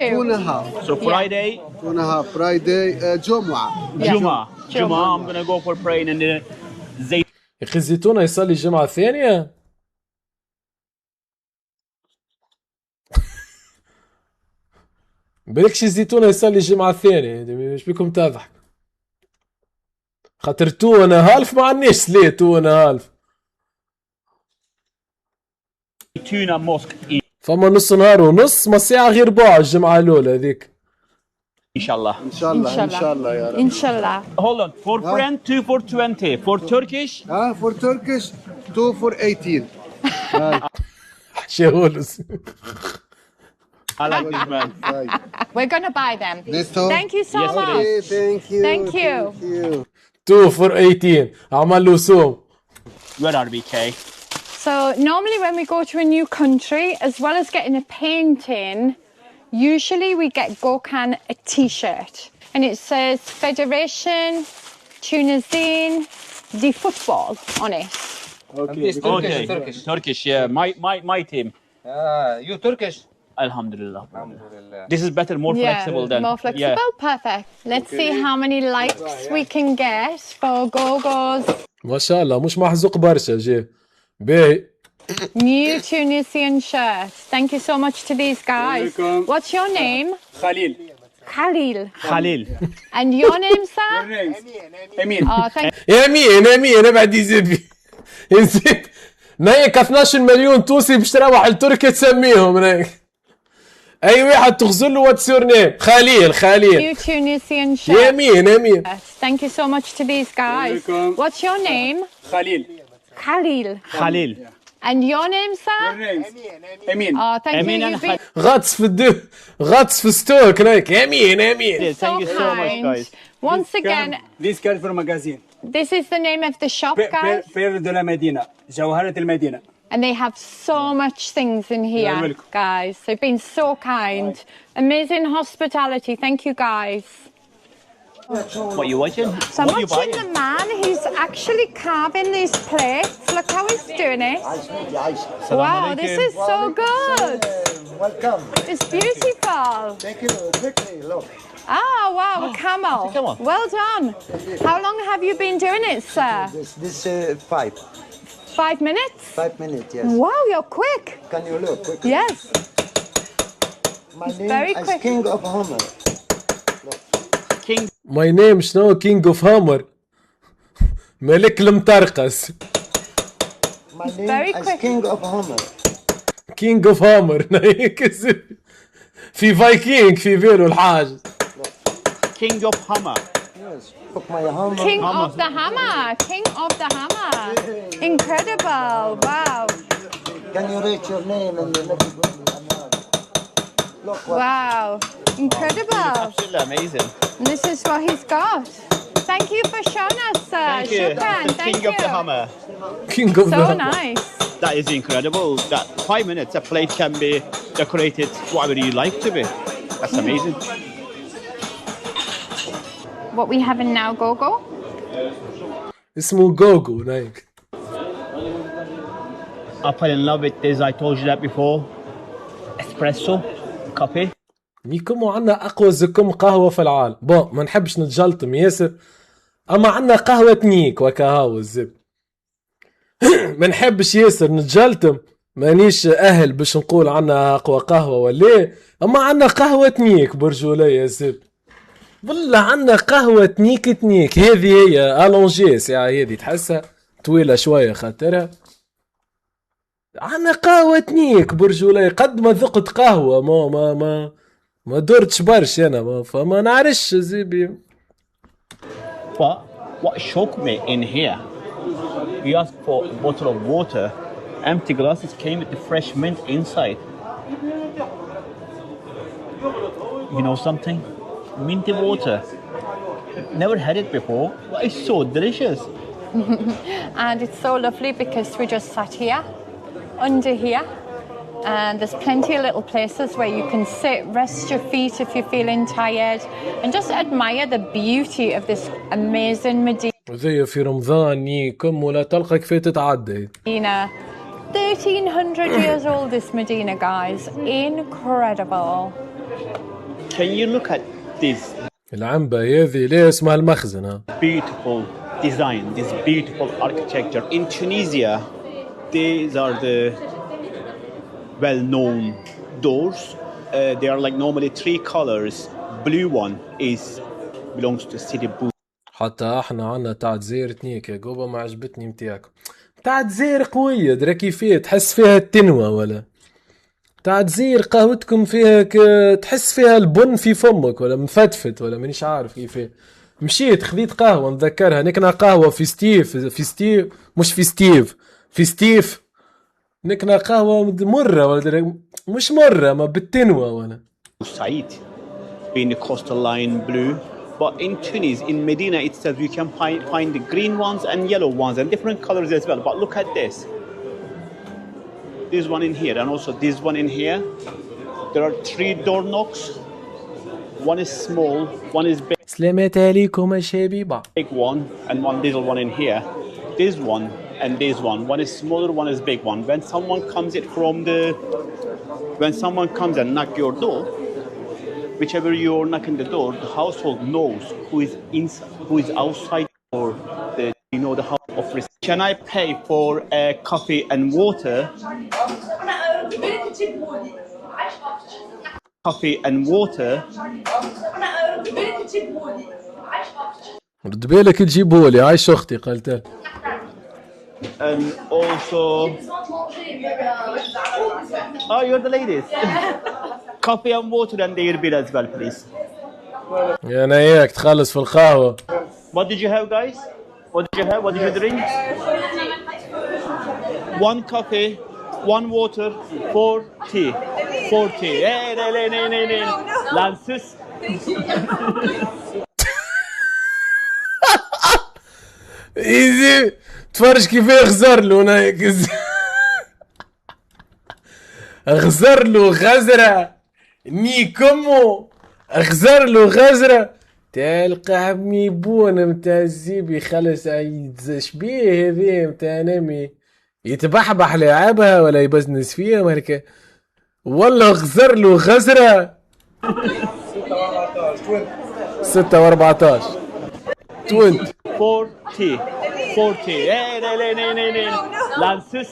2.5. So Friday, 2.5. Friday, Jumu'ah. Jumu'ah. I'm gonna go for praying in the Zayt. يا اخي الزيتونة يصلي الجمعة الثانية. بالكش الزيتونة يصلي الجمعة الثانية، مش بيكم تضحك خاطر 2.5 ما عندناش ليه 2.5. Tuna mosque فما نص نهار ونص، ما الساعة غير ربع الجمعة الأولى هذيك. inshallah. Inshallah يا رب. Inshallah. Hold on. For friend 2 for 20. For Turkish. For Turkish 2 for 18. شاولس. I like this man. We're gonna buy them. This too? Thank you so Yes, much. Okay, thank you. Thank you. Thank you. 2 for 18 عمل له سوم. Where are we, Kay? So normally when we go to a new country, as well as getting a painting, usually we get Gökhan a t-shirt. And it says Federation Tunisian de Football on it. Okay. Turkish. Yeah. My team. You Turkish? Alhamdulillah. This is better, more flexible than. more flexible. Perfect. Let's see how many likes we can get for Gogo's ما شاء الله مش محزوق برشا جي. باهي. new Tunisian shirt. Thank you so much to these guys. What's your name? Khalil. Khalil. And your name, sir? Amin. Oh, thank امين ابعد يزيد يزيد نايك 12 مليون توسي باش تروح لتركيا تسميهم نايك. اي واحد تغزل له واتس يور نيم. خليل you Tunisian shirt. امين. Thank you so much to these guys. What's your name? Khalil. And your name, sir? Amin. Oh, thank Amin you. and You've been غطس في ستوك نايك. امين. so Thank you so much, kind. guys. Once again, This card from magazine. this is the name of the shop, guys. Pearl de la Medina. جوهرة المدينة. And they have so much things in here, You're welcome. guys. They've been so kind. Amazing hospitality. Thank you, guys. What you watching? So I'm What you watching buying? the man who's actually carving these plates. Look how he's doing it. Wow, this is so good. Welcome. It's beautiful. Thank you. Quickly, look. Ah, wow, a camel. camel. Well done. How long have you been doing it, sir? This 5. 5 minutes? 5 minutes, yes. Wow, you're quick. Can you look quickly? Yes. My name very is quick. King of Homer. King. ماي نيم شنو؟ كينج اوف هامر. ملك المطرقس. My name very is quick. King of Homer. كينج اوف هامر. في فايكينج في بالو الحاج. King of Hammer. Yes. Look, my Homer. King of the hammer. King of the hammer. Incredible. Wow. Can you write your name and then look what Wow. Incredible. Absolutely amazing. And this is what he's got. Thank you for showing us, sir. Thank you. Shukran. Thank King you. of the Hammer. كينج اوف So nice. That is incredible. That 5 minutes a plate can be decorated whatever you like to be. That's amazing. What we having now, Gogo? اسمه جوجو نايك. I fell in love with this. I told you that before. Espresso, coffee. نيكم عنا اقوى زكم قهوه في العالم. بون ما نحبش نتجلطم ياسر، اما عنا قهوه نيك وكهاو الزب. ما نحبش ياسر نتجلطم، مانيش اهل باش نقول عنا اقوى قهوه ولا، اما عنا قهوه نيك برجوليه الزب. والله عنا قهوه نيك هذه هي الونجي ساعه هذه تحسها طويله شويه خاطرها. عنا قهوه نيك برجوليه. قد ما ذقت قهوه ما درتش برش انا فما نعرفش زيبي. But what shocked me in here, you asked for a bottle of water, empty glasses came with the fresh mint inside. You know something? Minty water. Never had it before, but it's so delicious. And it's so lovely because we just sat here, under here, and there's plenty of little places where you can sit, rest your feet if you're feeling tired, and just admire the beauty of this amazing Medina. وذي في رمضان نيكم ولا تلقى كيف تتعدى. 1300 years old, this Medina, guys. Incredible. Can you look at this العنبة هذه ليه اسمها المخزن ها؟ beautiful design, this beautiful architecture? In Tunisia, these are the well-known doors. They are like normally 3 colors. Blue one belongs to Sidi Bou. حتى احنا عنا تاع جزيرة تنيك يا قوبة ما عجبتني متاعكم. تاع جزيرة قوية درا كيفية تحس فيها التنوى ولا تاع جزير قهوتكم فيها تحس فيها البن في فمك ولا مفتفت ولا مانيش عارف كيفاه. مشيت خذيت قهوة نذكرها نكنا قهوة في ستيف نكنا قهوة مرة ولا مش مرة ما بالتنوى ولا Side being the coastal line blue. But in Tunis, in Medina itself, you can find the green ones and yellow ones and different colors as well. But look at this. This one in here and also this one in here. There are 3 door knocks. One is small, one is سلامات عليكم يا شبيبة. big one, and one little one in here. This one and this one. One is smaller, one is big one. When someone comes and knock your door, whichever you're knocking the door, the household knows who is inside, who is outside, or the house of reception. Can I pay for coffee and water? Coffee and water. رد بالك تجيبولي عايش اختي قالت. And also, oh, you're the ladies. Coffee and water and their bill as well, please. يا انا اياك تخلص في القهوة. What did you have, guys? What did you have? What did you drink? 1 coffee, 1 water, 4 tea. 4 tea. Hey, Lansus. ايزي تفرج كيف يخزر له هناك. اخزر له غزرة نيكمو اخزر له غزرة تاع القحب ميبون متاع الزيبي خلص شبيه هذي متاع نامي يتبحبح لعبها ولا يبزنس فيها مالك والله اخزر له غزرة 6 و14 20 4 tea. 4 tea. Hey, Lansus.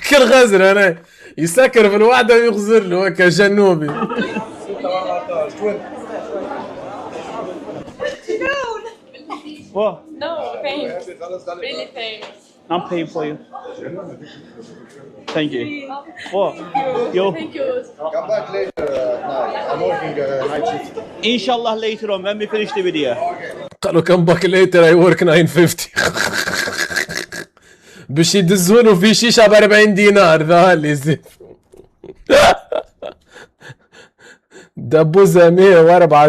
كل غزر انا يسكر في الوحده ويغزر له هكا جنوبي. What? No, thanks. Really thanks. I'm paying for you. Thank you. What? Yo. Thank you. Come back later night. I'm working night shift. Inshallah later on when we finish the video. قالوا كم باك ليتر اي ورك 950 باش يدزولو في شيشه ب 40 دينار ذا اللي زين دبوزه 104